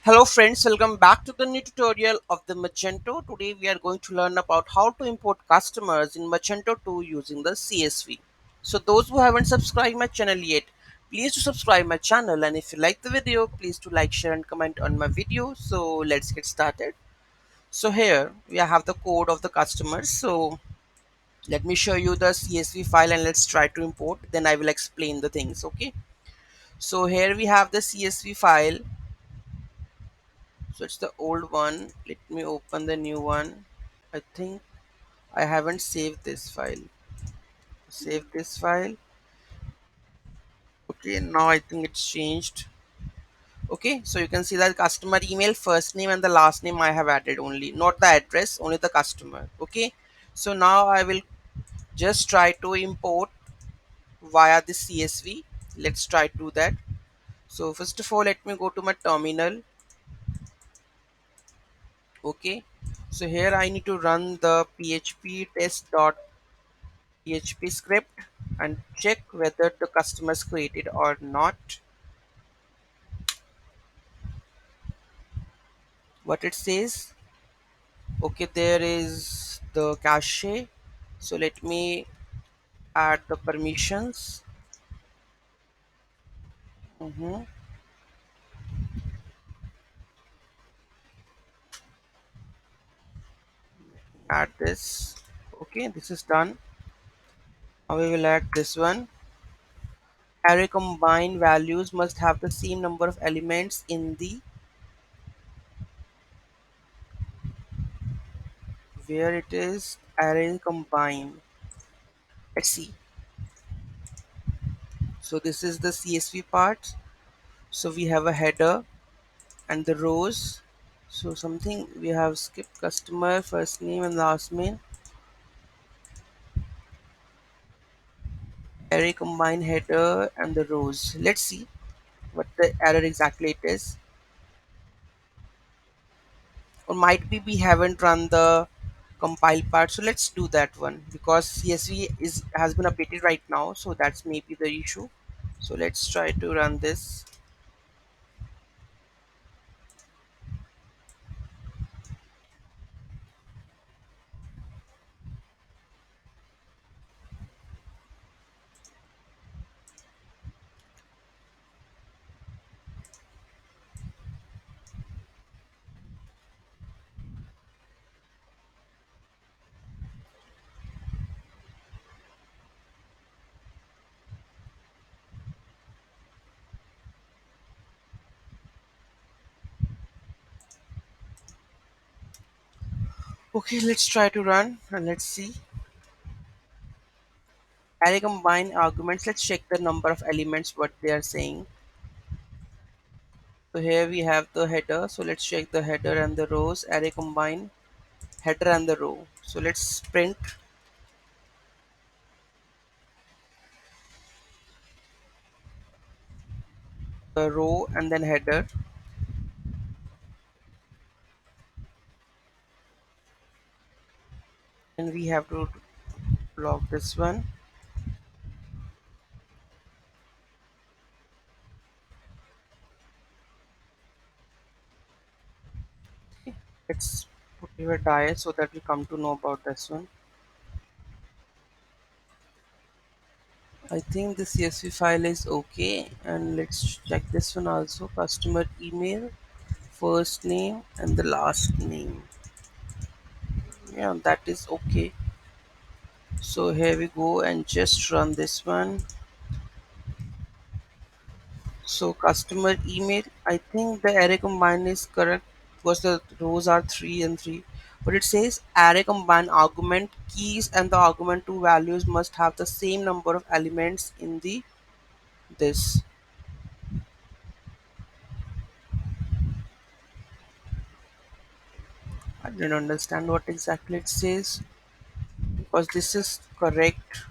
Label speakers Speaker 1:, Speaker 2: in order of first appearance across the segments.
Speaker 1: Hello friends, welcome back to the new tutorial of the Magento. Today we are going to learn about how to import customers in Magento 2 using the CSV. So those who haven't subscribed my channel yet, please to subscribe my channel, and if you like the video, please to like, share and comment on my video. So let's get started. So here we have the code of the customers. So let me show you the CSV file and let's try to import. Then I will explain the things. Okay. So here we have the CSV file. So it's the old one. Let me open the new one. I think I haven't saved this file. Save this file. Okay, now I think it's changed. Okay, so you can see that customer email, first name and the last name I have added only, not the address, only the customer. Okay, so now I will just try to import via the CSV. Let's try to do that. So first of all, let me go to my terminal. Okay, so here I need to run the php test.php script and check whether the customer is created or not. What it says, okay, there is the cache. So let me add the permissions. Mhm. Add this. Okay, this is done. Now we will add this one. Array combine values must have the same number of elements in the, where it is, array combine. Let's see. So this is the CSV part. So we have a header and the rows. So something we have skipped, customer first name and last name. Array combine header and the rows. Let's see what the error exactly it is. Or might be we haven't run the compile part. So let's do that one because CSV is has been updated right now. So that's maybe the issue. So let's try to run this. Okay, let's try to run and let's see. Array combine arguments. Let's check the number of elements what they are saying. So here we have the header. So let's check the header and the rows. Array combine header and the row. So let's print the row and then header. And we have to log this one. Let's put your diet so that we come to know about this one. I think the CSV file is okay. And let's check this one also. Customer email, first name and the last name. Yeah, that is okay. So here we go and just run this one. So customer email, I think the array combine is correct because the rows are 3 and 3. But it says array combine argument keys and the argument two values must have the same number of elements in the this. I didn't understand what exactly it says because this is correct.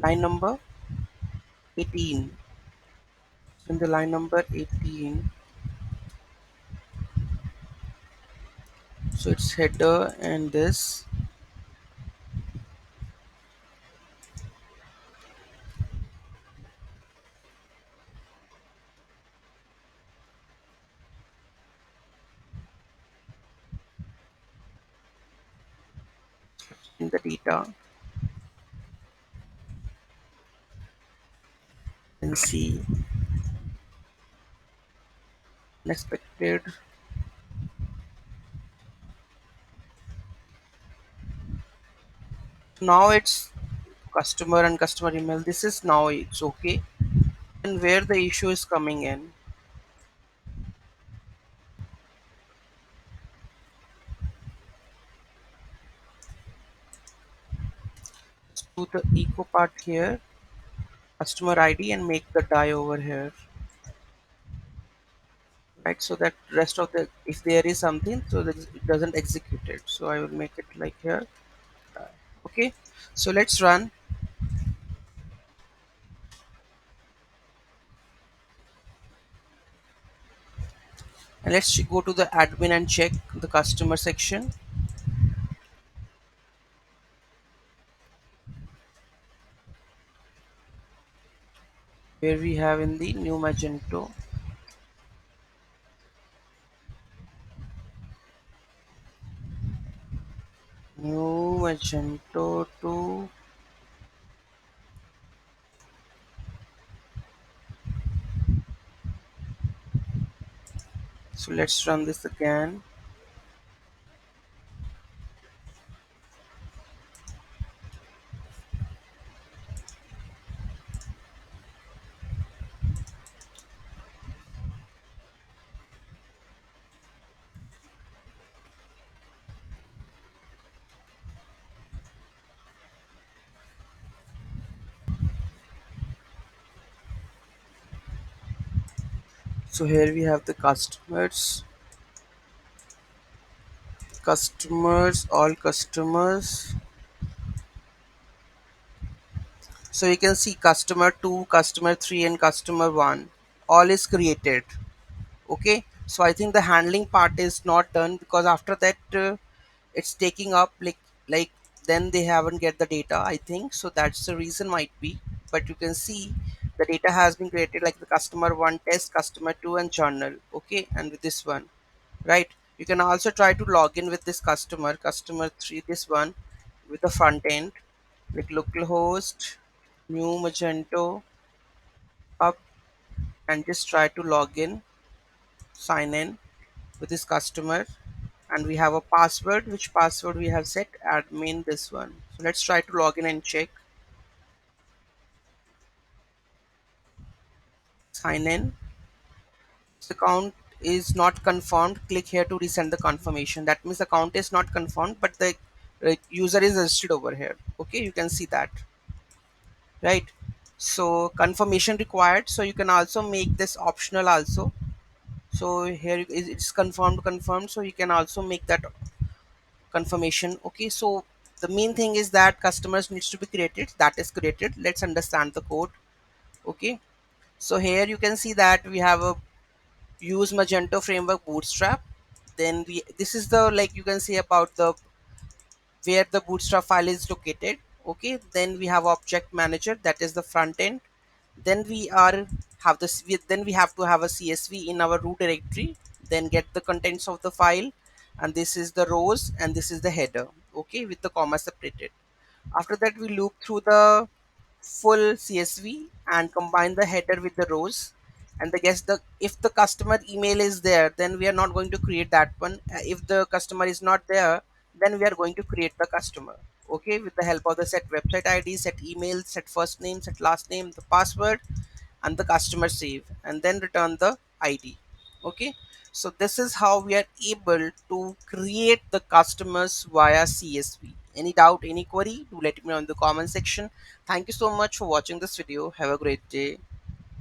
Speaker 1: Line number 18. In the line number 18, so it's header and this. in the data and see unexpected. Now it's customer and customer email. This is now it's okay. And where the issue is coming in, let's do the echo part here, customer ID, and make the die over here, right? So that rest of the, if there is something, so that it doesn't execute it. So I will make it like here. Okay. So let's run and let's go to the admin and check the customer section where we have in the new Magento. New Magento 2. So let's run this again. So here we have the customers, all customers. So you can see customer 2, customer 3, and customer 1. All is created. Okay. So I think the handling part is not done because after that it's taking up like then they haven't get the data. I think so. That's the reason might be. But you can see the data has been created like the customer 1 test, customer 2, and journal. Okay. And with this one, right? You can also try to log in with this customer 3, this one with the front end like localhost new Magento up and just try to log in, sign in with this customer, and we have a password. Which password we have set? Admin, this one. So let's try to log in and check. Sign in. The account is not confirmed. Click here to resend the confirmation. That means the account is not confirmed, but the user is registered over here. Okay, you can see that, right? So confirmation required. So you can also make this optional also. So here it's confirmed, so you can also make that confirmation. Okay, so the main thing is that customers needs to be created, that is created. Let's understand the code. Okay, so here you can see that we have a use Magento framework bootstrap. Then we, this is the, like you can see about the where the bootstrap file is located. Okay, then we have object manager, that is the front end. Then we are have this, then we have to have a CSV in our root directory, then get the contents of the file, and this is the rows and this is the header. Okay, with the comma separated. After that we loop through the full CSV and combine the header with the rows, and the guess the, if the customer email is there, then we are not going to create that one. If the customer is not there, then we are going to create the customer. Okay, with the help of the set website ID, set email, set first name, set last name, the password, and the customer save, and then return the ID. Okay, so this is how we are able to create the customers via CSV. Any doubt, any query, do let me know in the comment section. Thank you so much for watching this video. Have a great day.